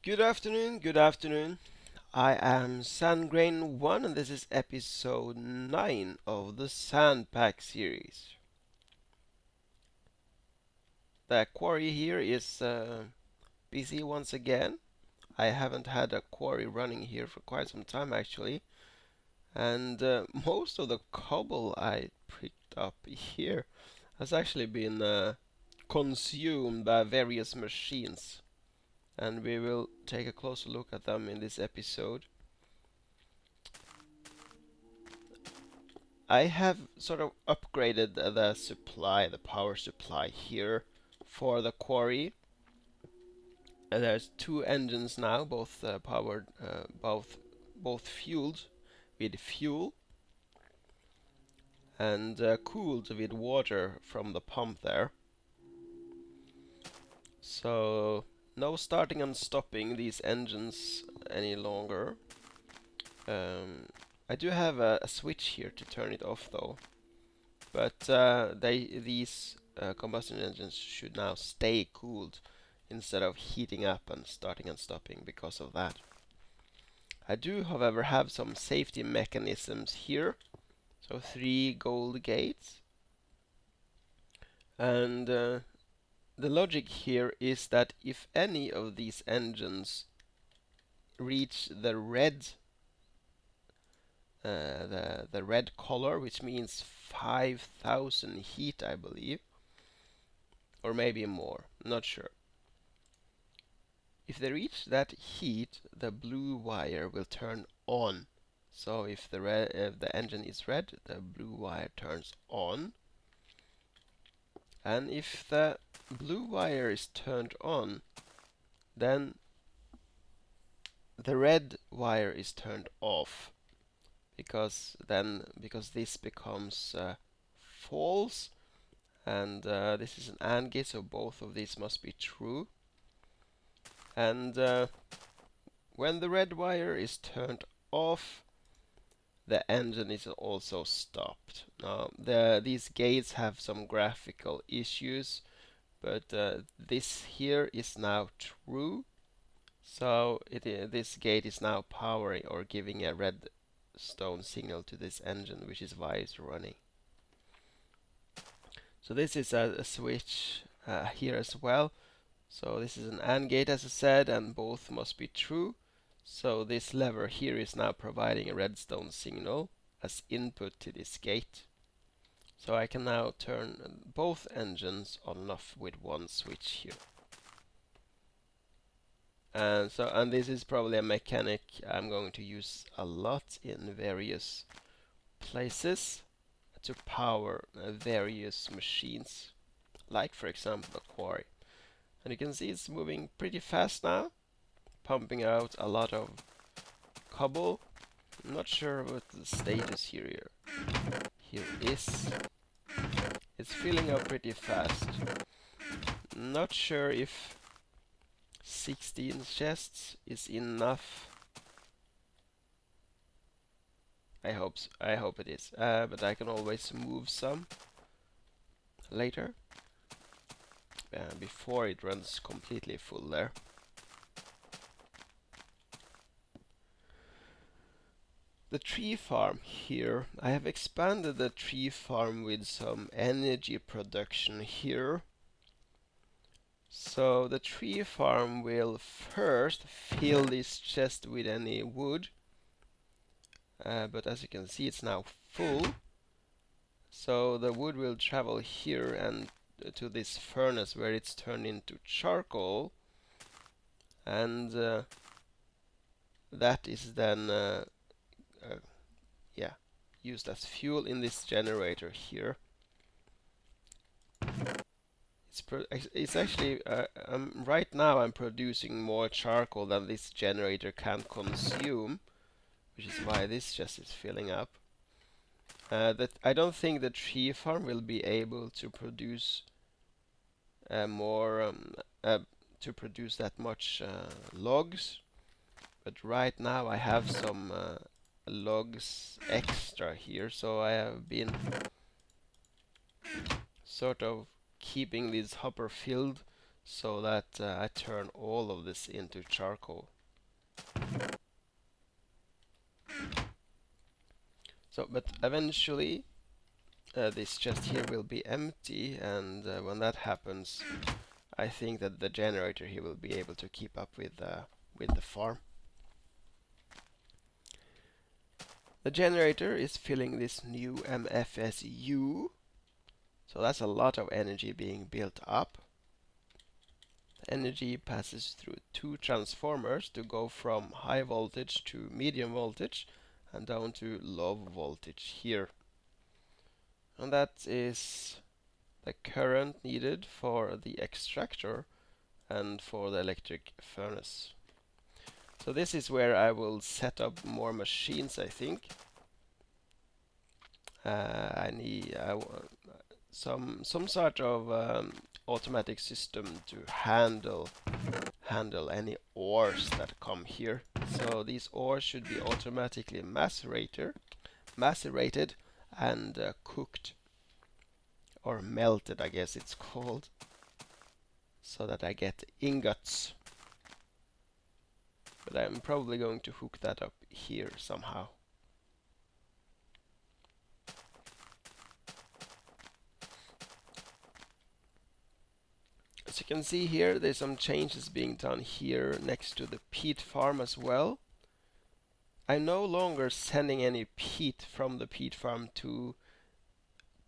Good afternoon, good afternoon. I am Sandgrain1 and this is episode 9 of the Sandpack series. The quarry here is busy once again. I haven't had a quarry running here for quite some time actually. And most of the cobble I picked up here has actually been consumed by various machines. And we will take a closer look at them in this episode. I have sort of upgraded the power supply here for the quarry. There's two engines now, both powered, both fueled with fuel and cooled with water from the pump there. So no starting and stopping these engines any longer. I do have a switch here to turn it off though. But these combustion engines should now stay cooled instead of heating up and starting and stopping because of that. I do, however, have some safety mechanisms here. So 3 gold gates. And the logic here is that if any of these engines reach the red the red color, which means 5,000 heat, I believe, or maybe more, not sure. If they reach that heat, the blue wire will turn on. So if the engine is red, the blue wire turns on. And if the blue wire is turned on, then the red wire is turned off, because this becomes false, and this is an AND gate, so both of these must be true. And when the red wire is turned off, the engine is also stopped. Now, these gates have some graphical issues, but this here is now true. So this gate is now powering or giving a redstone signal to this engine, which is why it's running. So this is a switch here as well. So this is an AND gate, as I said, and both must be true. So this lever here is now providing a redstone signal as input to this gate. So I can now turn both engines on and off with one switch here. And this is probably a mechanic I'm going to use a lot in various places to power various machines, like for example a quarry. And you can see it's moving pretty fast now, pumping out a lot of cobble. I'm not sure what the status here is. It's filling up pretty fast. Not sure if 16 chests is enough. I hope it is. But I can always move some later before it runs completely full there. The tree farm here, I have expanded the tree farm with some energy production here. So the tree farm will first fill this chest with any wood, but as you can see it's now full. So the wood will travel here and to this furnace where it's turned into charcoal, and that is then used as fuel in this generator here. It's actually right now I'm producing more charcoal than this generator can consume, which is why this chest is filling up. That I don't think the tree farm will be able to produce to produce that much logs, but right now I have some logs extra here, so I have been sort of keeping this hopper filled so that I turn all of this into charcoal. So, but eventually this chest here will be empty, and when that happens, I think that the generator here will be able to keep up with the farm. The generator is filling this new MFSU, so that's a lot of energy being built up. The energy passes through two transformers to go from high voltage to medium voltage and down to low voltage here. And that is the current needed for the extractor and for the electric furnace. So this is where I will set up more machines, I think. I need some sort of automatic system to handle any ores that come here. So these ores should be automatically macerated and cooked, or melted, I guess it's called, so that I get ingots. But I'm probably going to hook that up here somehow. As you can see here, there's some changes being done here next to the peat farm as well. I'm no longer sending any peat from the peat farm to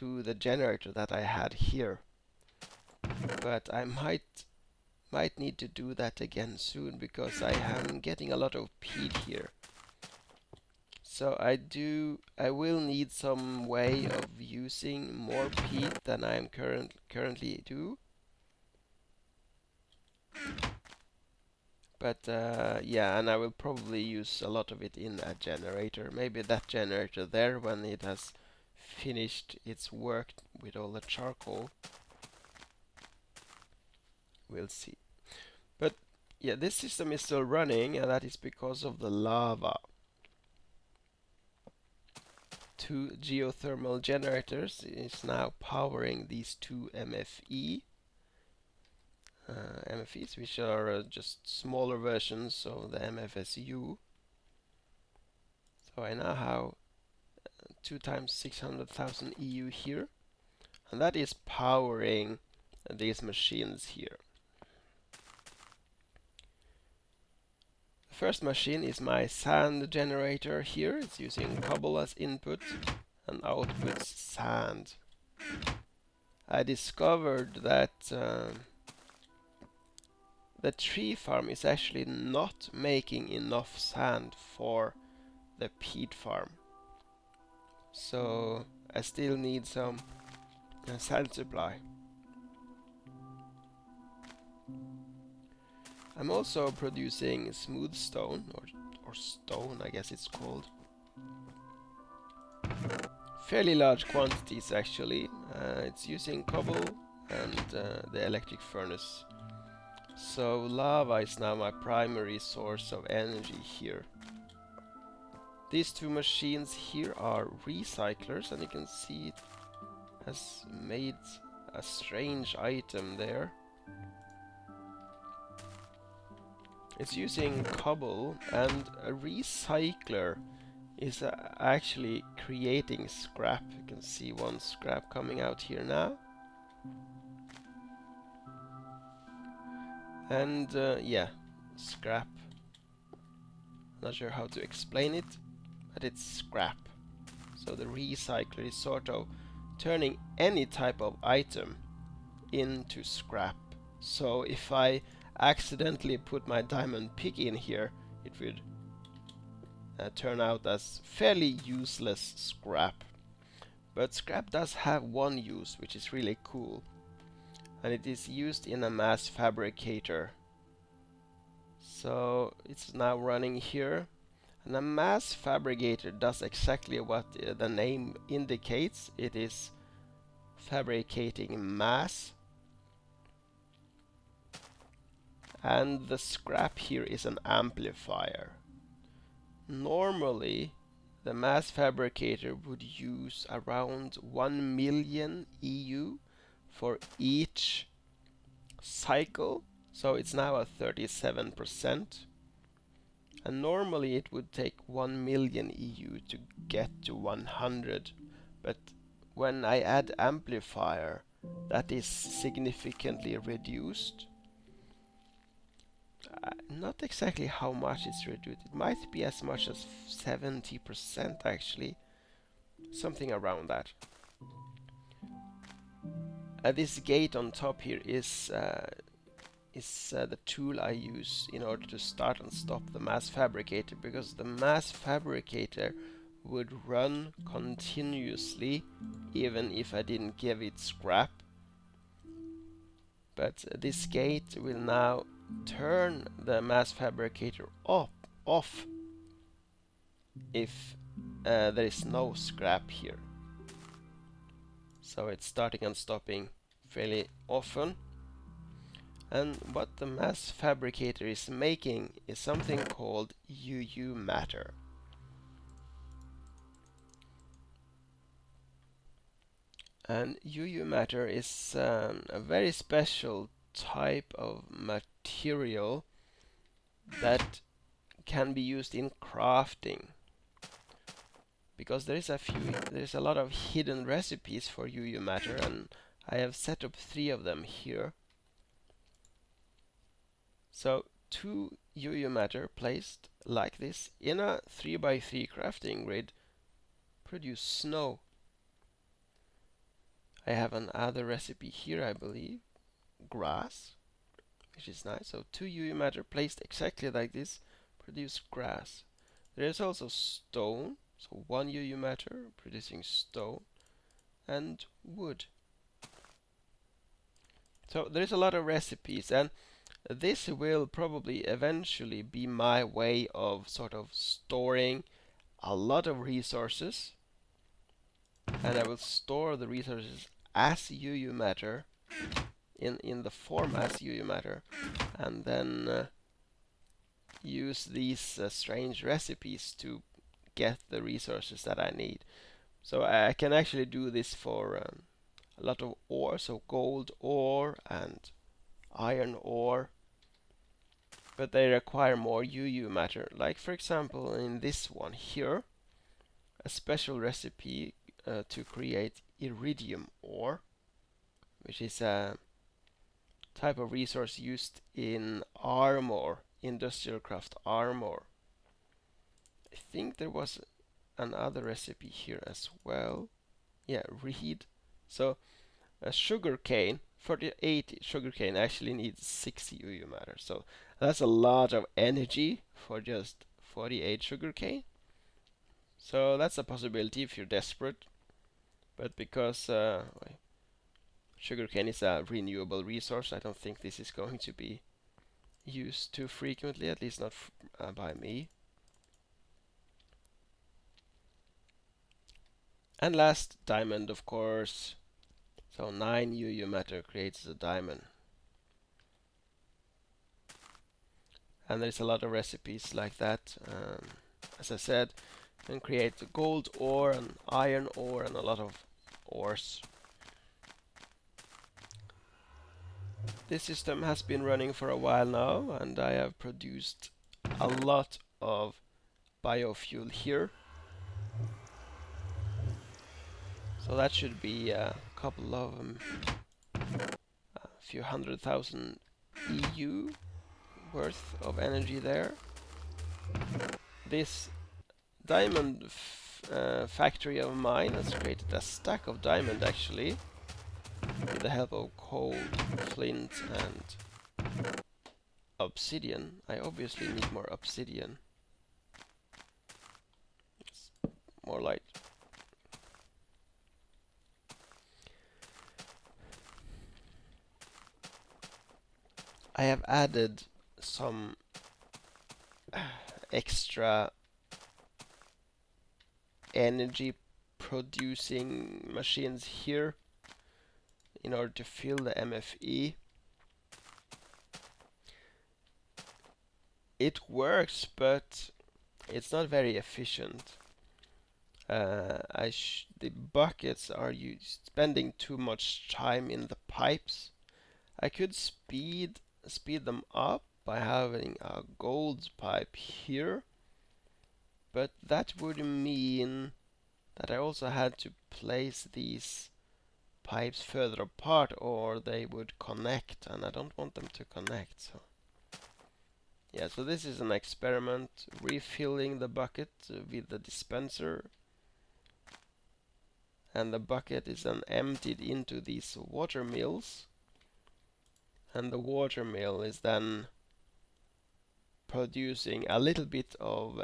the generator that I had here, but I might need to do that again soon, because I am getting a lot of peat here. So I will need some way of using more peat than I am currently do. But yeah, and I will probably use a lot of it in a generator. Maybe that generator there, when it has finished its work with all the charcoal. We'll see. But yeah, this system is still running, and that is because of the lava. Two geothermal generators is now powering these two MFEs, which are just smaller versions of the MFSU. So I now have 2 times 600,000 EU here, and that is powering these machines here. The first machine is my sand generator here. It's using cobble as input and outputs sand. I discovered that the tree farm is actually not making enough sand for the peat farm. So I still need some sand supply. I'm also producing smooth stone, or stone, I guess it's called. Fairly large quantities actually. It's using cobble and the electric furnace. So lava is now my primary source of energy here. These two machines here are recyclers, and you can see it has made a strange item there. It's using cobble, and a recycler is actually creating scrap. You can see one scrap coming out here now. And yeah, scrap. Not sure how to explain it, but it's scrap. So the recycler is sort of turning any type of item into scrap. So if I accidentally put my diamond pick in here, it would turn out as fairly useless scrap. But scrap does have one use, which is really cool, and it is used in a mass fabricator. So it's now running here, and a mass fabricator does exactly what the name indicates. It is fabricating mass, and the scrap here is an amplifier. Normally the mass fabricator would use around 1 million EU for each cycle, so it's now at 37%. And normally it would take 1 million EU to get to 100, but when I add amplifier, that is significantly reduced. Not exactly how much it's reduced. It might be as much as 70% actually, something around that. This gate on top here is the tool I use in order to start and stop the mass fabricator, because the mass fabricator would run continuously even if I didn't give it scrap. But this gate will now turn the mass fabricator off if there is no scrap here. So it's starting and stopping fairly often. And what the mass fabricator is making is something called UU matter. And UU matter is a very special type of material that can be used in crafting, because there is a lot of hidden recipes for UU matter, and I have set up 3 of them here. So 2 UU matter placed like this in a 3x3 crafting grid produce snow. I have another recipe here, I believe, grass, which is nice. So 2 UU matter placed exactly like this produce grass. There is also stone, so 1 UU matter producing stone, and wood. So there is a lot of recipes, and this will probably eventually be my way of sort of storing a lot of resources, and I will store the resources as UU matter in the form as UU matter, and then use these strange recipes to get the resources that I need. So I can actually do this for a lot of ore, so gold ore and iron ore, but they require more UU matter. Like for example in this one here, a special recipe to create iridium ore, which is a type of resource used in armor, IndustrialCraft armor. I think there was another recipe here as well. Yeah, reed. So a sugarcane, 48 sugarcane actually needs 6 UU matter. So that's a lot of energy for just 48 sugarcane. So that's a possibility if you're desperate. But because sugarcane is a renewable resource, I don't think this is going to be used too frequently, at least not by me. And last, diamond, of course. So 9 UU matter creates a diamond. And there's a lot of recipes like that. As I said, you can create gold ore and iron ore and a lot of ores. This system has been running for a while now, and I have produced a lot of biofuel here. So that should be a couple of a few 100,000 EU worth of energy there. This diamond factory of mine has created a stack of diamond actually, with the help of coal, flint and obsidian. I obviously need more obsidian. It's more light. I have added some extra energy producing machines here in order to fill the MFE. It works, but it's not very efficient. The buckets are spending too much time in the pipes, I could speed them up by having a gold pipe here, but that would mean that I also had to place these pipes further apart or they would connect, and I don't want them to connect. So yeah, so this is an experiment, refilling the bucket with the dispenser, and the bucket is then emptied into these water mills, and the water mill is then producing a little bit of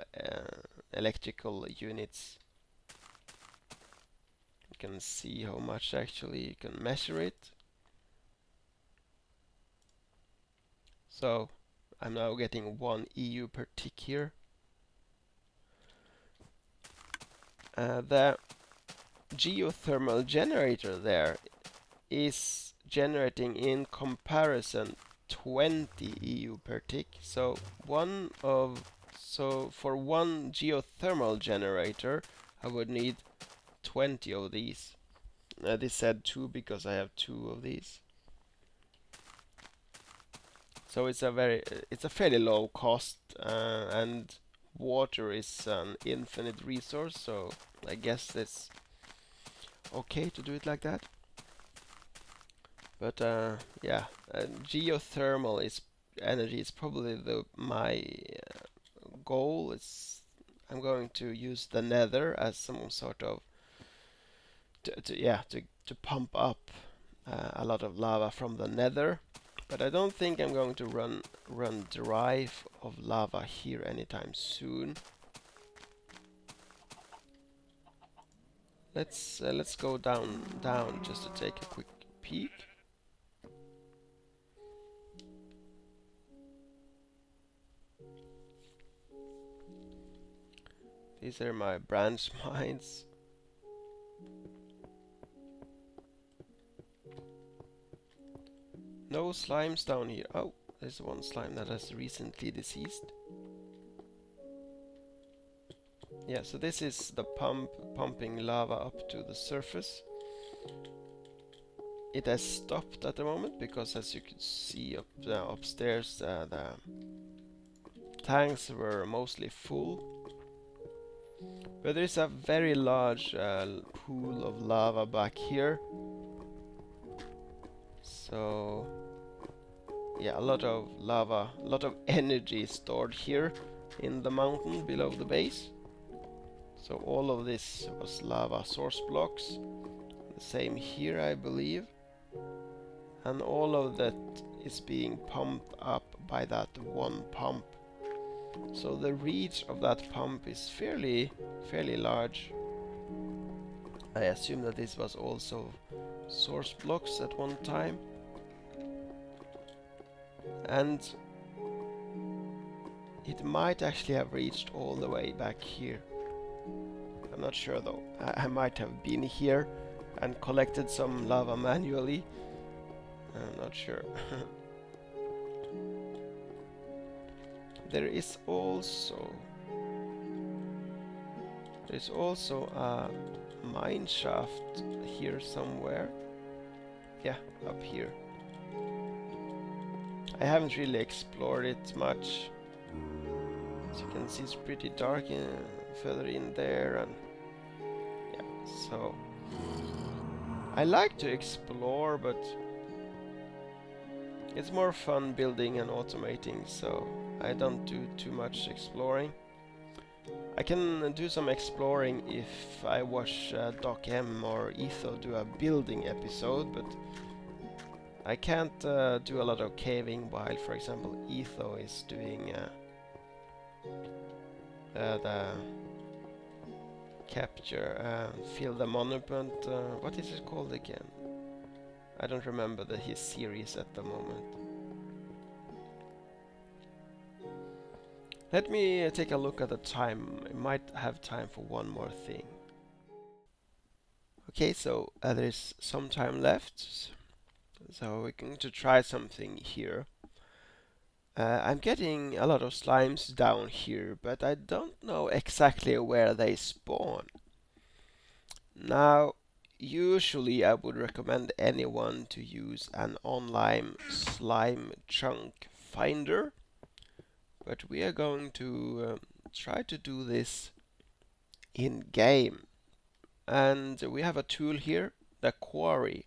electrical units. You can see how much actually you can measure it. So I'm now getting 1 EU per tick here. The geothermal generator there is generating in comparison 20 EU per tick. So for one geothermal generator I would need 20 of these. This said 2 because I have 2 of these. So it's a fairly low cost, and water is an infinite resource, so I guess it's okay to do it like that. But yeah, geothermal energy is probably my goal. I'm going to use the nether as some sort of to pump up a lot of lava from the nether. But I don't think I'm going to run dry of lava here anytime soon. Let's go down just to take a quick peek. These are my branch mines. No slimes down here. Oh, there's one slime that has recently deceased. Yeah, so this is the pumping lava up to the surface. It has stopped at the moment because, as you can see upstairs, the tanks were mostly full. But there's a very large pool of lava back here. So yeah, a lot of lava, a lot of energy stored here in the mountain below the base. So all of this was lava source blocks. The same here, I believe. And all of that is being pumped up by that one pump. So the reach of that pump is fairly large. I assume that this was also source blocks at one time. And it might actually have reached all the way back here. I'm not sure though. I might have been here and collected some lava manually. I'm not sure. There's also a mine shaft here somewhere. Yeah, up here. I haven't really explored it much. As you can see, it's pretty dark further in there, and yeah, so I like to explore, but it's more fun building and automating, so I don't do too much exploring. I can do some exploring if I watch Doc M or Etho do a building episode, but I can't do a lot of caving while, for example, Etho is doing the capture, fill the monument. What is it called again? I don't remember his series at the moment. Let me take a look at the time. I might have time for one more thing. Okay, so there's some time left. So we're going to try something here. I'm getting a lot of slimes down here, but I don't know exactly where they spawn. Now, usually I would recommend anyone to use an online slime chunk finder, but we are going to try to do this in game. And we have a tool here, the quarry.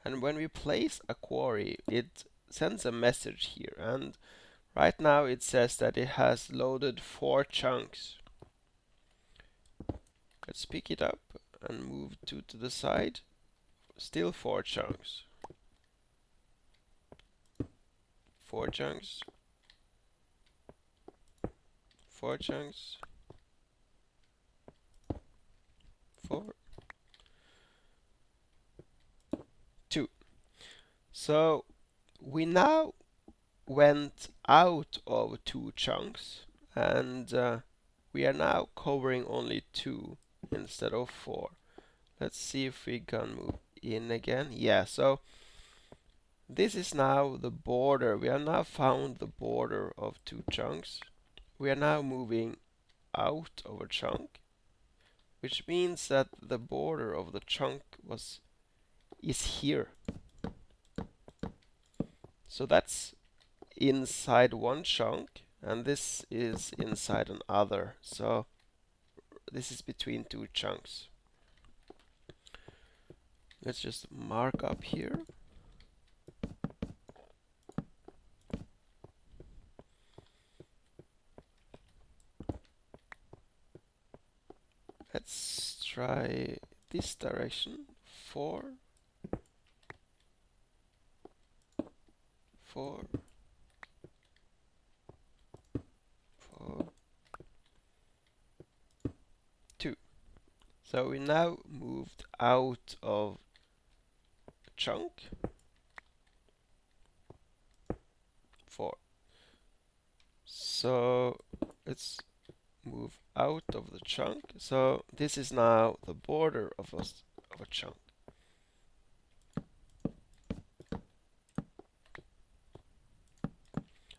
And when we place a quarry, it sends a message here. And right now it says that it has loaded 4 chunks. Let's pick it up and move 2 to the side. Still 4 chunks. 4 chunks. 4 chunks. 4. 2. So we now went out of 2 chunks, and we are now covering only 2 instead of 4. Let's see if we can move in again. Yeah, so this is now the border. We have now found the border of 2 chunks. We are now moving out of a chunk, which means that the border of the chunk is here. So that's inside one chunk, and this is inside another. So this is between 2 chunks. Let's just mark up here. Let's try this direction. 4, 4, 4, 2. So we now moved out of a chunk. 4. So let's move out of the chunk. So this is now the border of a chunk.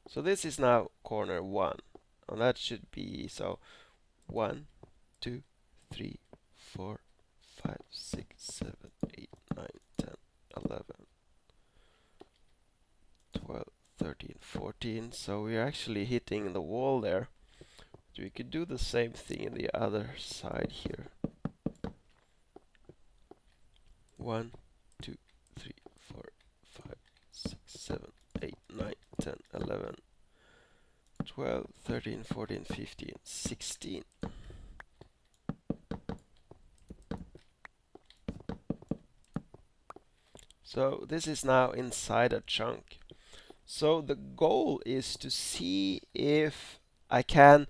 So this is now corner 1, and that should be, so 1, 2, 3, 4, 5, 6, 7, 8, 9, 10, 11, 12, 13, 14. So we're actually hitting the wall there. So we could do the same thing in the other side here. 1, 2, 3, 4, 5, 6, 7, 8, 9, 10, 11, 12, 13, 14, 15, 16. So this is now inside a chunk. So the goal is to see if I can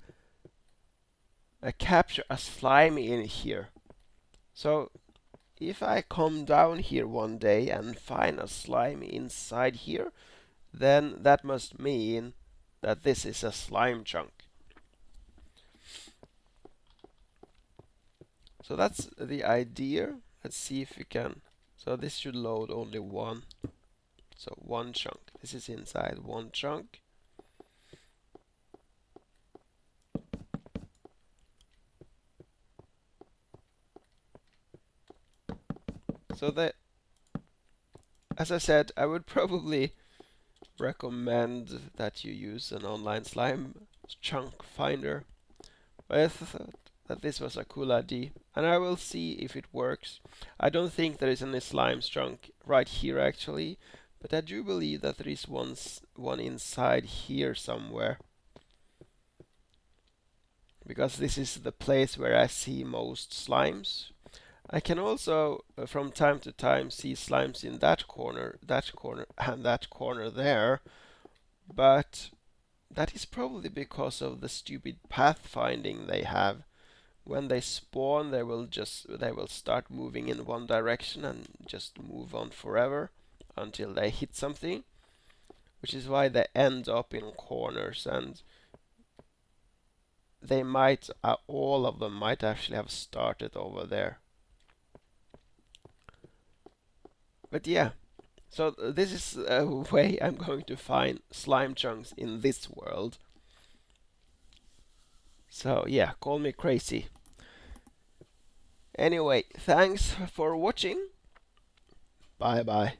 capture a slime in here. So if I come down here one day and find a slime inside here, then that must mean that this is a slime chunk. So that's the idea. Let's see if we can. So this should load only 1. So 1 chunk. This is inside 1 chunk. So that, as I said, I would probably recommend that you use an online slime chunk finder. But I thought that this was a cool idea, and I will see if it works. I don't think there is any slime chunk right here actually, but I do believe that there is one inside here somewhere. Because this is the place where I see most slimes. I can also, from time to time, see slimes in that corner, and that corner there. But that is probably because of the stupid pathfinding they have. When they spawn, they will start moving in one direction and just move on forever until they hit something, which is why they end up in corners, and they might, all of them might actually have started over there. But yeah, so this is a way I'm going to find slime chunks in this world. So yeah, call me crazy. Anyway, thanks for watching. Bye bye.